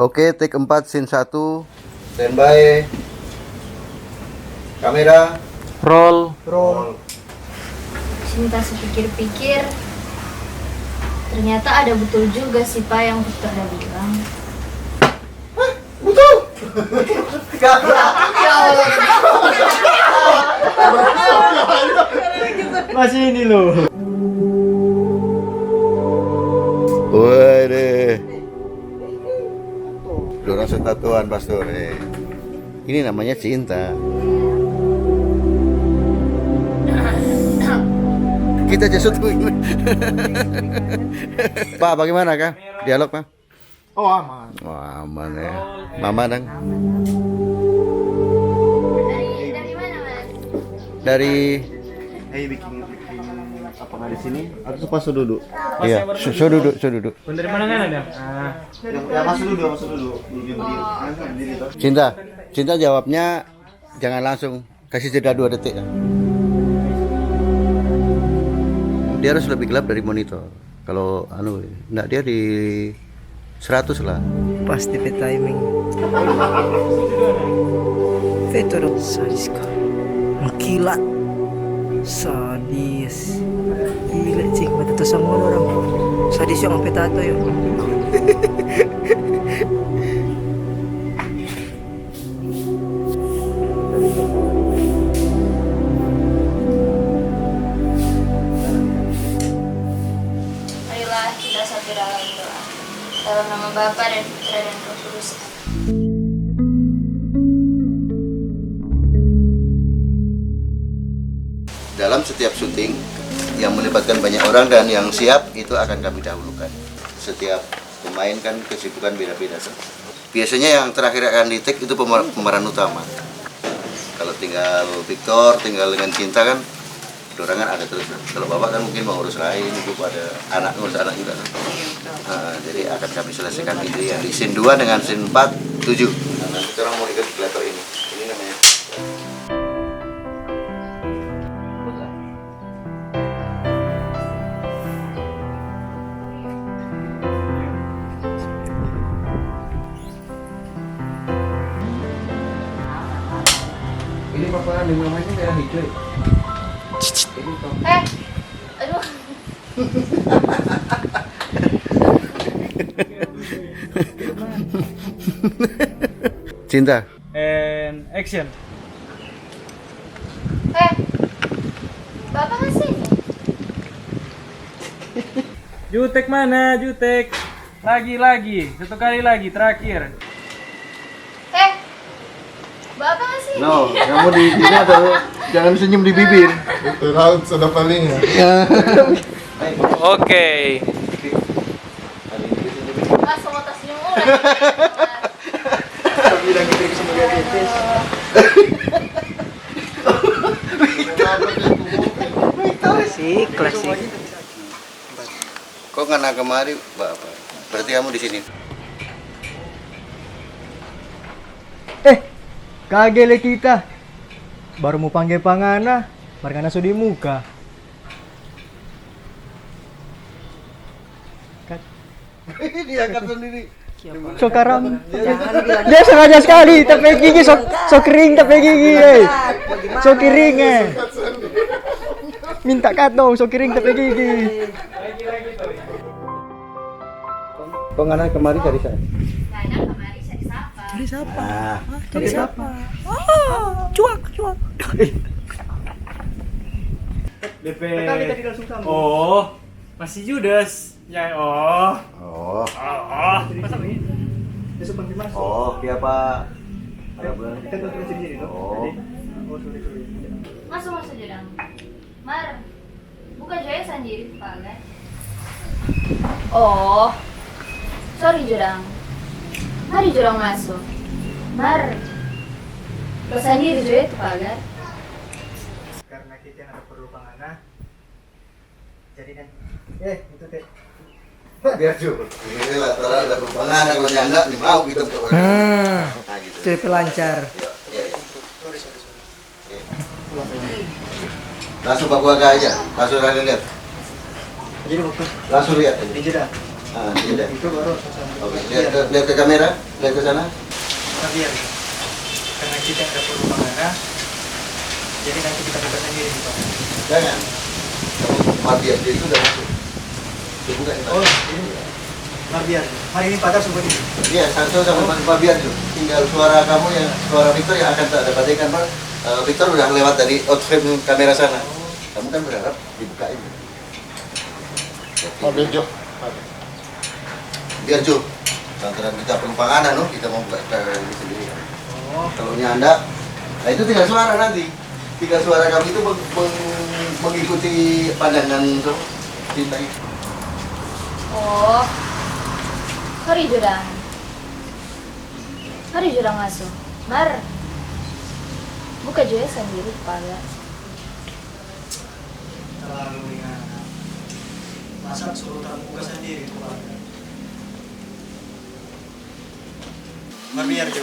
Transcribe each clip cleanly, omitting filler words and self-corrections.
Oke, take 4, scene 1. Standby. Kamera. Roll. Cinta sepikir-pikir, ternyata ada betul juga sih Pak yang Victor udah bilang. Masih ini loh. Waduh. Dorong setatuan pastor. Ini namanya cinta. Kita jasutuin. Pak, bagaimana kah? Dialog, Pak? Oh, aman. Wah, aman ya. Mama dong. Dari mana Mas? Dari bikin apa nggak di sini? Atau pas duduk? iya, so duduk. Dari mana kan ada? Yang masuk dulu. Cinta jawabnya jangan langsung, kasih jeda 2 detik. Dia harus lebih gelap dari monitor. Kalau enggak, dia di 100 lah. Pasti pe timing. Vetoro sadis kali. Gila. Sadis. Gila cik, mata tuh sama orang. Sadis yang sampai tato ya. Marilah kita satu dalam doa. Dalam nama Bapa dan Putra dan Roh Kudus. Dalam setiap syuting yang melibatkan banyak orang dan yang siap itu akan kami dahulukan. Setiap pemain kan kesibukan beda-beda. Biasanya yang terakhir akan di-take itu pemeran utama. Kalau tinggal Victor, tinggal dengan Cinta kan dorangan ada terus. Kalau bapak kan mungkin mengurus lain, ibu ada anak, ngurus anak juga kan. Jadi akan kami selesaikan itu ya di scene 2 dengan scene 4, 7. Nah, nanti orang mau ikut gladiator ini. Ini namanya. Ini paparan di mamanya merah hijau. Aduh. Cinta. And action. Bapak masih? Jutek mana? Jutek. Lagi. Satu kali lagi terakhir. Bapak masih? No, kamu di sini atau jangan senyum di bibir. Itu laut sudah paling ya. Oke. Langsung atas senyum orang. Bilang gitu sebagai artis. Klasik. Kok ngana kemari, Bapak? Berarti kamu di sini. Kagele kita. Baru mau panggil pangana, margana sudah di muka. Diangkat sendiri. So karam. Dia sengaja sekali, tapi gigi so kering tapi gigi. So kering Minta katong, so kering tapi gigi. Kok ngana kemari cari saya? Karena kemarin saya disapa. Dari siapa? Nah, Dari siapa? Cuak. DP. Oh, masih Judas. Ya, oh. oh, Masa begini? oh, siapa? Ada bulan. Oh, Masuk jurang. Mar, buka jaya sendiri pagar. Oh, sorry jurang. Mari jurang masuk. Mar, lo sendiri jaya itu pagar. Karena kita ada perlu pangana. Jadi kan. Itu teh. biar juga. Ini lah, terang ada perubahan, kalau nyanda, nih mau gitu. Nah, gitu. Jadi lancar. Iya. Langsung Pak Buaga aja, langsung lihat. Jadi waktu Langsung lihat aja. di jeda. Tidak. Oke, lihat ke kamera, lihat ke sana. Biar karena kita ada perlu pengarah, jadi nanti kita buka sendiri di Pak. Jangan. Marbiar dia itu udah masuk. Dibuka ini. Oh, ini Marbiar. Hari ini Pak sudah ini. Iya, satu sama Marbiar itu. Tinggal suara kamu yang suara Victor yang akan tak dapat Pak. Victor udah lewat dari outframe kamera sana. Kamu kan berharap dibukain. Mobil Jo. Biar Jo. Lantaran kita penumpang no, kita mau buka ini sendiri. Kalau Anda, nah itu tinggal suara nanti. Tinggal suara kami itu mengikuti pandangan cinta itu. Oh, sorry jurang. Hari jurang masuk. Mar, buka juga sendiri kepala. Terlalu ringan. Masa suruh tamu buka sendiri Pak. Marbiar Jo.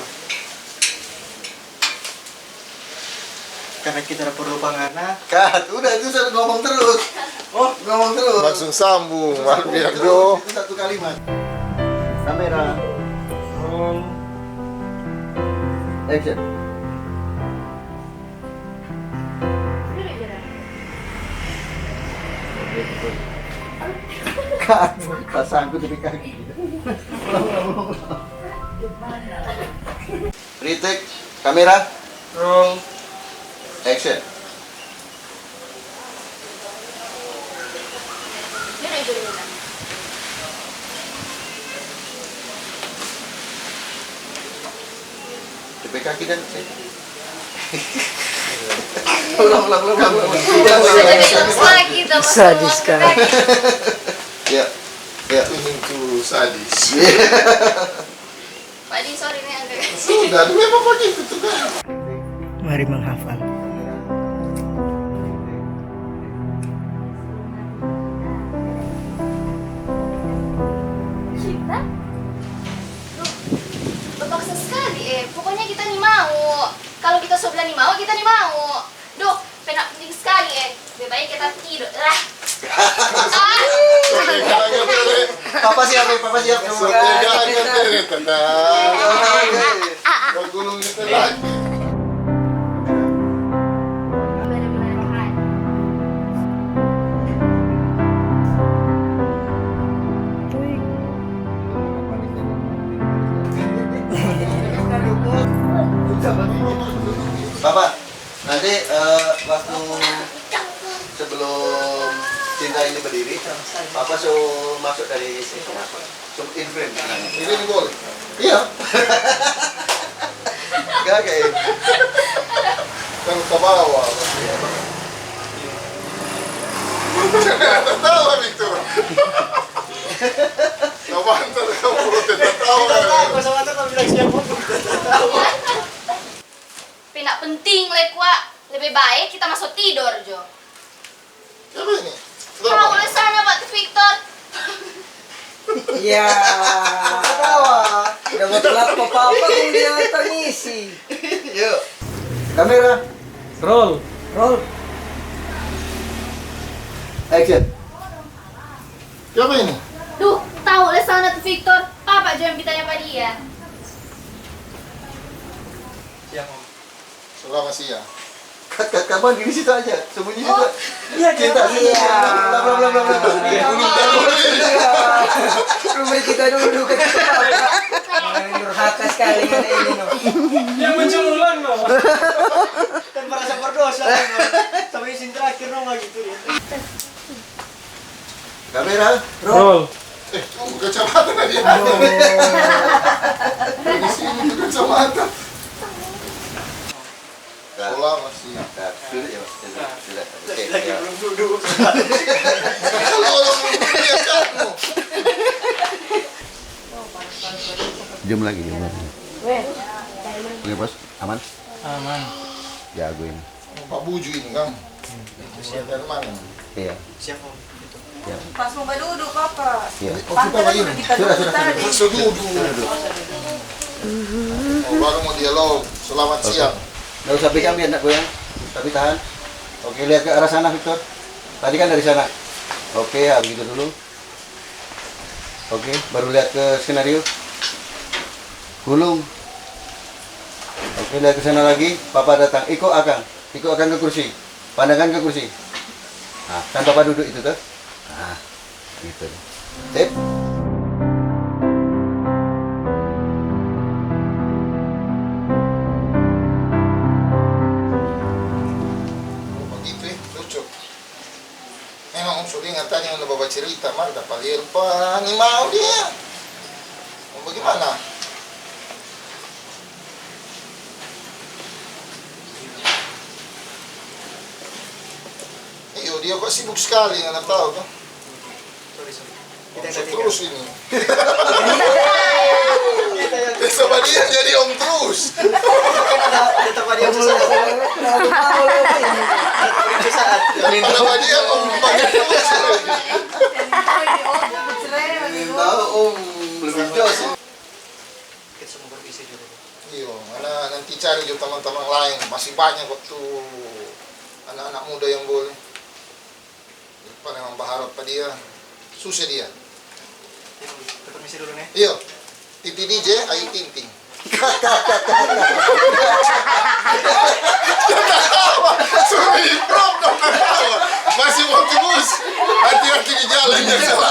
Karena kita ada perlu pengarah. Kat, udah itu saya ngomong terus. Oh, ngomong terus. Langsung sambung, Marbiar Jo. Itu satu kalimat. Kamera. Roll. Action. Kat, pasangku dari kaki. Retake, kamera, Roll. action. Tepi kaki dan ulang. Sadis kan. Ya. Itu sadis. Pak Di, sorry nih agak. Sudah, memang begitu tuh kan. Mari menghafal. Kita? Duh, berpaksa sekali pokoknya kita nih mau. Kalau kita sebelah nih mau, kita nih mau. Duh, penak penting sekali lebih baik kita tidur. Papa siap. Seteganya tere, tenang. Bergulung itu lagi. Bapak, nanti waktu sebelum cinta ini berdiri, Papa masuk dari sini. In frame. Ini boleh. Iya. Gak kayak Kan ke bawah. Tertawa, Victor. Kapan kamu tertawa? Penak penting lekwa. Lebih baik kita masuk tidur, Jo. Siapa ini? Tahu lah sana Pak Victor. Ya. Ketawa. Udah mau telat apa kung dia tangisi. Yuk. Kamera, Roll. Roll. action. Siapa ini? Duh, tahu lah sana tuh Victor. Papa Jo yang ditanya pada dia. Siap, Om. Selamat siang. Kapan di situ aja, sembunyi situ. Iya, Cinta, belum. Rumah kita dulu ke durhaka sekali kan ini no. Yang muncul ulang loh. Kan merasa berdosa kan. Sampai isin terakhir no gitu dia. Kamera, Roll. Kamu kacamata tadi ada. Di sini tuh kacamata. Selamat siang. Sudah ya, Mas. Sudah. Oke. Ya. Belum duduk. Kalau orang lihat kamu. Jam lagi. Oke, Bos. Aman? Aman. Jago ini. Pak Buju ini kan. Dari mana? Iya. Siap, Om. Pas mau duduk apa? Iya. Oh, kita lagi nih. Kita duduk tadi. Langsung duduk. Oh, baru mau dialog. Selamat siang. Nggak usah pegang biar nggak goyang. Tapi tahan. Oke, lihat ke arah sana, Victor. Tadi kan dari sana. Oke, ya begitu dulu. Oke, baru lihat ke skenario. Gulung. Oke, lihat ke sana lagi. Papa datang. Iko akan ke kursi. Pandangan ke kursi. Nah, kan Papa duduk itu tuh. Nah, gitu. Sip. Oh, begitu ya, lucu. Memang Suling tanya udah bawa cerita, mantap. Palir pa, ni mau dia. Mau bagaimana? Iyo, dia kok sibuk sekali, nggak tahu kan? Sorry. Kita yang Omso tadi terus ini. Sama dia jadi om terus. ada tempat dia sesaat. Sama dia om banget terus. Tahu Om lebih jos. Kita semua berbisa juga. Iya, mana nanti cari juga teman-teman lain. Masih banyak waktu anak-anak muda yang boleh. Depan memang berharap pada dia. Susah dia. Kita permisi dulu nih. Iya, Titi DJ, Ayu Tinting. Suruh improv dong, ketawa. Masih mau terus. Hati-hati di jalan ya salah.